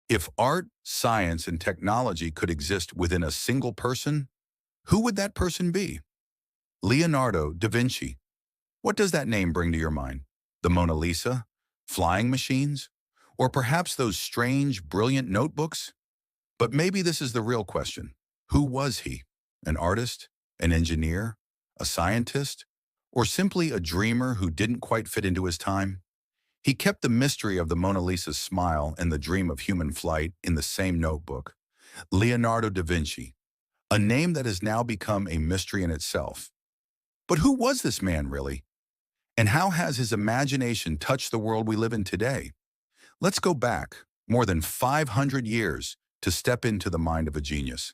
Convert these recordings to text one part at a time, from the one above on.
If art, science, and technology could exist within a single person, who would that person be? Leonardo da Vinci. What does that name bring to your mind? The Mona Lisa? Flying machines? Or perhaps those strange, brilliant notebooks? But maybe this is the real question. Who was he? An artist? An engineer? A scientist? Or simply a dreamer who didn't quite fit into his time? He kept the mystery of the Mona Lisa's smile and the dream of human flight in the same notebook. Leonardo da Vinci, a name that has now become a mystery in itself. But who was this man really? And how has his imagination touched the world we live in today? Let's go back more than 500 years to step into the mind of a genius.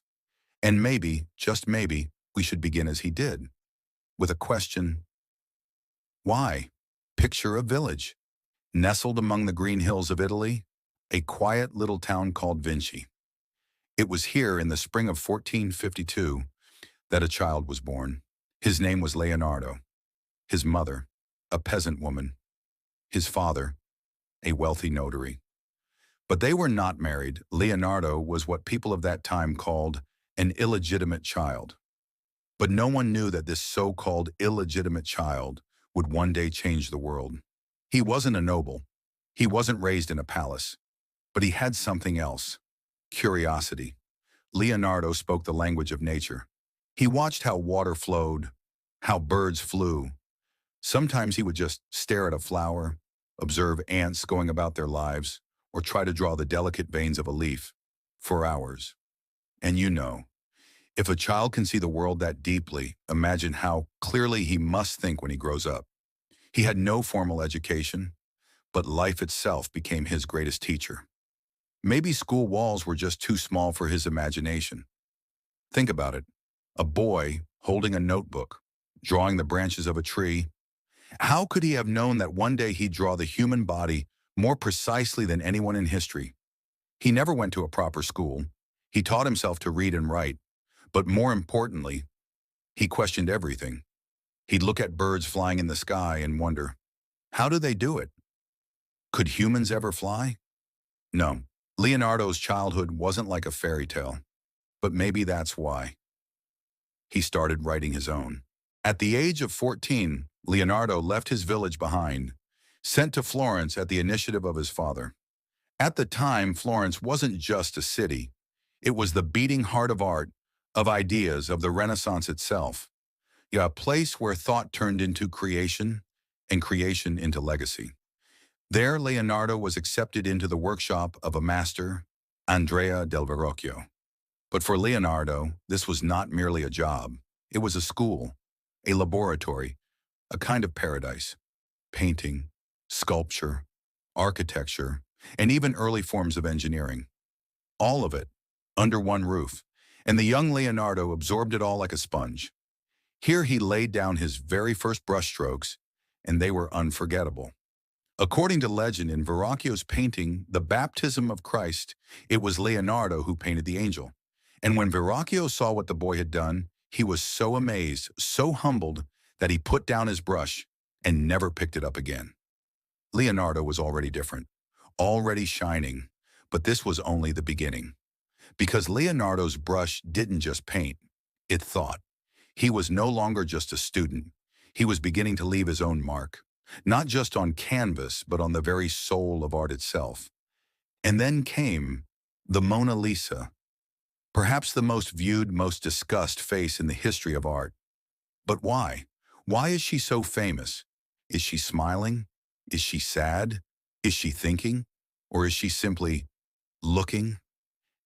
And maybe, just maybe, we should begin as he did, with a question: why? Picture a village, nestled among the green hills of Italy, a quiet little town called Vinci. It was here in the spring of 1452 that a child was born. His name was Leonardo. His mother, a peasant woman. His father, a wealthy notary. But they were not married. Leonardo was what people of that time called an illegitimate child. But no one knew that this so-called illegitimate child would one day change the world. He wasn't a noble. He wasn't raised in a palace. But he had something else: curiosity. Leonardo spoke the language of nature. He watched how water flowed, how birds flew. Sometimes he would just stare at a flower, observe ants going about their lives, or try to draw the delicate veins of a leaf for hours. And you know, if a child can see the world that deeply, imagine how clearly he must think when he grows up. He had no formal education, but life itself became his greatest teacher. Maybe school walls were just too small for his imagination. Think about it. A boy holding a notebook, drawing the branches of a tree. How could he have known that one day he'd draw the human body more precisely than anyone in history? He never went to a proper school. He taught himself to read and write. But more importantly, he questioned everything. He'd look at birds flying in the sky and wonder, how do they do it? Could humans ever fly? No. Leonardo's childhood wasn't like a fairy tale. But maybe that's why. He started writing his own. At the age of 14, Leonardo left his village behind, sent to Florence at the initiative of his father. At the time, Florence wasn't just a city. It was the beating heart of art, of ideas, of the Renaissance itself. Yeah, a place where thought turned into creation and creation into legacy. There, Leonardo was accepted into the workshop of a master, Andrea del Verrocchio. But for Leonardo, this was not merely a job. It was a school, a laboratory, a kind of paradise. Painting, sculpture, architecture, and even early forms of engineering. All of it under one roof, and the young Leonardo absorbed it all like a sponge. Here he laid down his very first brushstrokes, and they were unforgettable. According to legend, in Verrocchio's painting, The Baptism of Christ, it was Leonardo who painted the angel. And when Verrocchio saw what the boy had done, he was so amazed, so humbled, that he put down his brush and never picked it up again. Leonardo was already different, already shining, but this was only the beginning. Because Leonardo's brush didn't just paint, it thought. He was no longer just a student. He was beginning to leave his own mark, not just on canvas, but on the very soul of art itself. And then came the Mona Lisa, perhaps the most viewed, most discussed face in the history of art. But why? Why is she so famous? Is she smiling? Is she sad? Is she thinking? Or is she simply looking?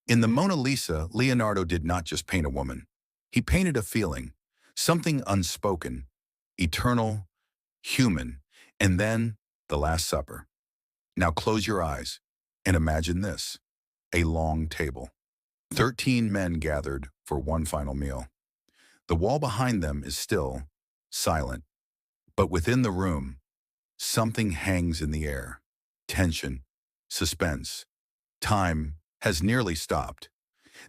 In the Mona Lisa, Leonardo did not just paint a woman. He painted a feeling, something unspoken, eternal, human, and then the Last Supper. Now close your eyes and imagine this: a long table. 13 men gathered for one final meal. The wall behind them is still, silent. But within the room, something hangs in the air. Tension, suspense. Time has nearly stopped.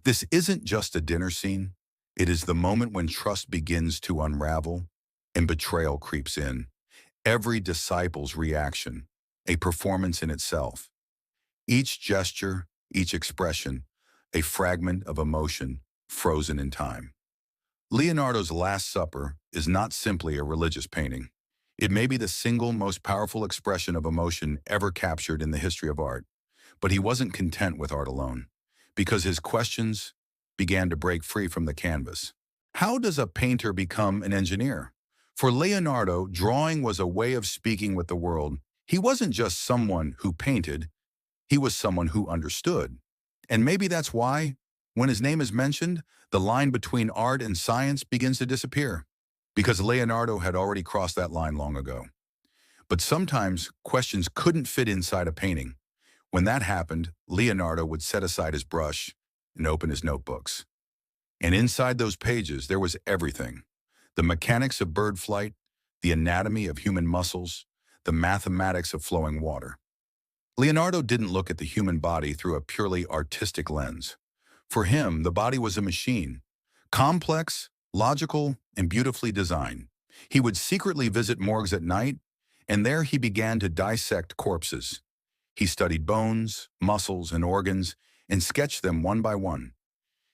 This isn't just a dinner scene. It is the moment when trust begins to unravel and betrayal creeps in. Every disciple's reaction, a performance in itself. Each gesture, each expression a fragment of emotion frozen in time. Leonardo's Last Supper is not simply a religious painting. It may be the single most powerful expression of emotion ever captured in the history of art. But he wasn't content with art alone, because his questions began to break free from the canvas. How does a painter become an engineer? For Leonardo, drawing was a way of speaking with the world. He wasn't just someone who painted, he was someone who understood. And maybe that's why, when his name is mentioned, the line between art and science begins to disappear, because Leonardo had already crossed that line long ago. But sometimes questions couldn't fit inside a painting. When that happened, Leonardo would set aside his brush and open his notebooks. And inside those pages, there was everything. The mechanics of bird flight, the anatomy of human muscles, the mathematics of flowing water. Leonardo didn't look at the human body through a purely artistic lens. For him, the body was a machine, complex, logical, and beautifully designed. He would secretly visit morgues at night, and there he began to dissect corpses. He studied bones, muscles, and organs, and sketched them one by one.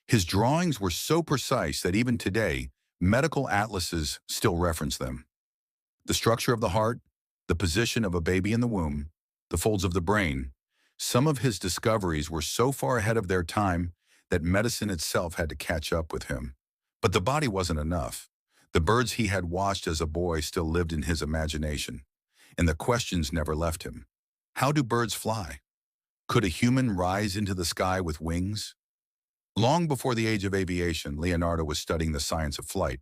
His drawings were so precise that even today, medical atlases still reference them. The structure of the heart, the position of a baby in the womb, the folds of the brain. Some of his discoveries were so far ahead of their time that medicine itself had to catch up with him. But the body wasn't enough. The birds he had watched as a boy still lived in his imagination, and the questions never left him. How do birds fly? Could a human rise into the sky with wings? Long before the age of aviation, Leonardo was studying the science of flight.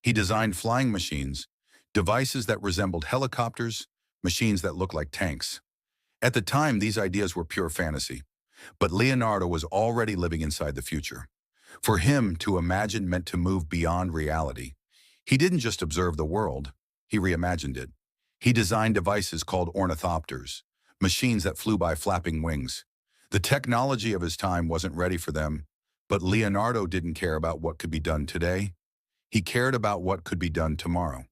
He designed flying machines, devices that resembled helicopters, machines that looked like tanks. At the time, these ideas were pure fantasy, but Leonardo was already living inside the future. For him, to imagine meant to move beyond reality. He didn't just observe the world, he reimagined it. He designed devices called ornithopters, machines that flew by flapping wings. The technology of his time wasn't ready for them, but Leonardo didn't care about what could be done today. He cared about what could be done tomorrow.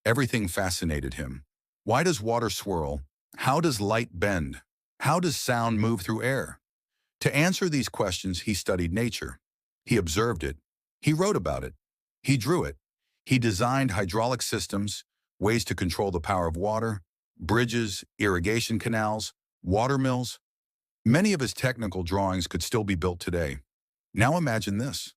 Everything fascinated him. Why does water swirl? How does light bend? How does sound move through air? To answer these questions, he studied nature. He observed it. He wrote about it. He drew it. He designed hydraulic systems, ways to control the power of water, bridges, irrigation canals, water mills. Many of his technical drawings could still be built today. Now imagine this,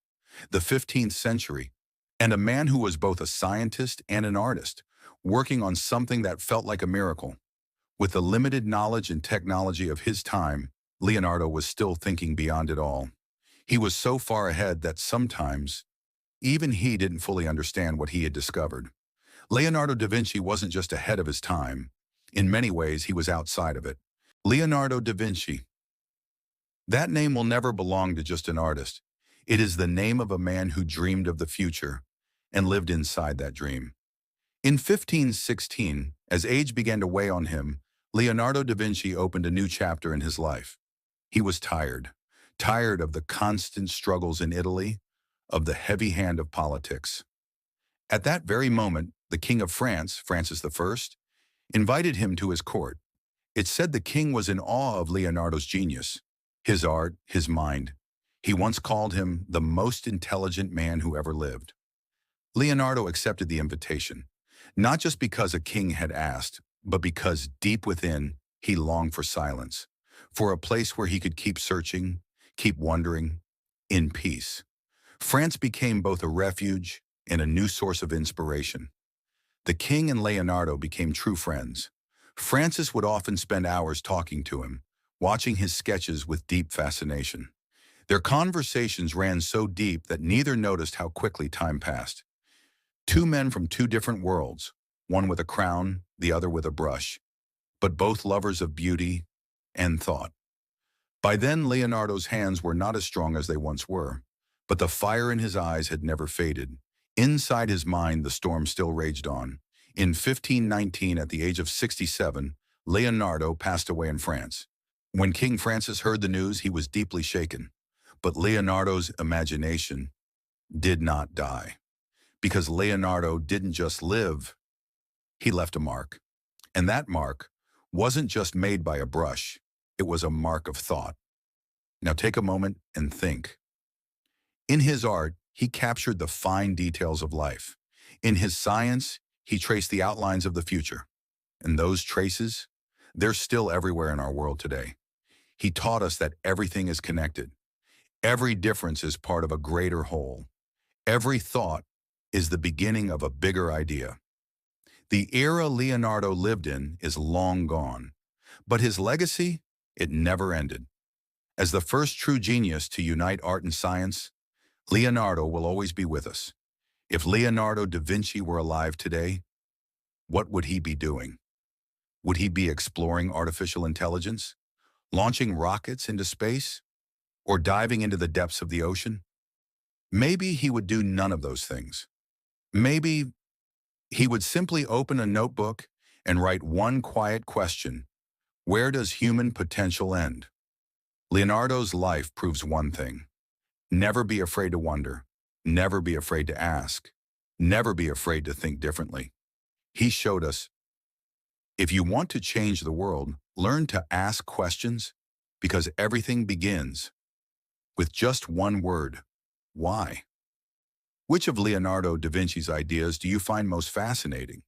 the 15th century, and a man who was both a scientist and an artist, working on something that felt like a miracle. With the limited knowledge and technology of his time, Leonardo was still thinking beyond it all. He was so far ahead that sometimes, even he didn't fully understand what he had discovered. Leonardo da Vinci wasn't just ahead of his time. In many ways, he was outside of it. Leonardo da Vinci. That name will never belong to just an artist. It is the name of a man who dreamed of the future and lived inside that dream. In 1516, as age began to weigh on him, Leonardo da Vinci opened a new chapter in his life. He was tired of the constant struggles in Italy, of the heavy hand of politics. At that very moment, the King of France, Francis I, invited him to his court. It said the king was in awe of Leonardo's genius, his art, his mind. He once called him the most intelligent man who ever lived. Leonardo accepted the invitation, not just because a king had asked, but because deep within, he longed for silence, for a place where he could keep searching, keep wondering, in peace. France became both a refuge and a new source of inspiration. The king and Leonardo became true friends. Francis would often spend hours talking to him, watching his sketches with deep fascination. Their conversations ran so deep that neither noticed how quickly time passed. Two men from two different worlds, one with a crown, the other with a brush, but both lovers of beauty and thought. By then, Leonardo's hands were not as strong as they once were, but the fire in his eyes had never faded. Inside his mind, the storm still raged on. In 1519, at the age of 67, Leonardo passed away in France. When King Francis heard the news, he was deeply shaken. But Leonardo's imagination did not die, because Leonardo didn't just live, he left a mark. And that mark wasn't just made by a brush, it was a mark of thought. Now take a moment and think. In his art, he captured the fine details of life. In his science, he traced the outlines of the future. And those traces, they're still everywhere in our world today. He taught us that everything is connected. Every difference is part of a greater whole. Every thought is the beginning of a bigger idea. The era Leonardo lived in is long gone, but his legacy, it never ended. As the first true genius to unite art and science, Leonardo will always be with us. If Leonardo da Vinci were alive today, what would he be doing? Would he be exploring artificial intelligence, launching rockets into space, or diving into the depths of the ocean? Maybe he would do none of those things. Maybe he would simply open a notebook and write one quiet question: where does human potential end? Leonardo's life proves one thing: never be afraid to wonder, never be afraid to ask, never be afraid to think differently. He showed us, if you want to change the world, learn to ask questions, because everything begins with just one word: why? Which of Leonardo da Vinci's ideas do you find most fascinating?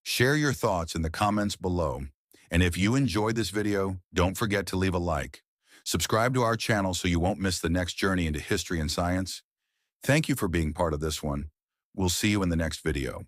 Share your thoughts in the comments below. And if you enjoyed this video, don't forget to leave a like. Subscribe to our channel so you won't miss the next journey into history and science. Thank you for being part of this one. We'll see you in the next video.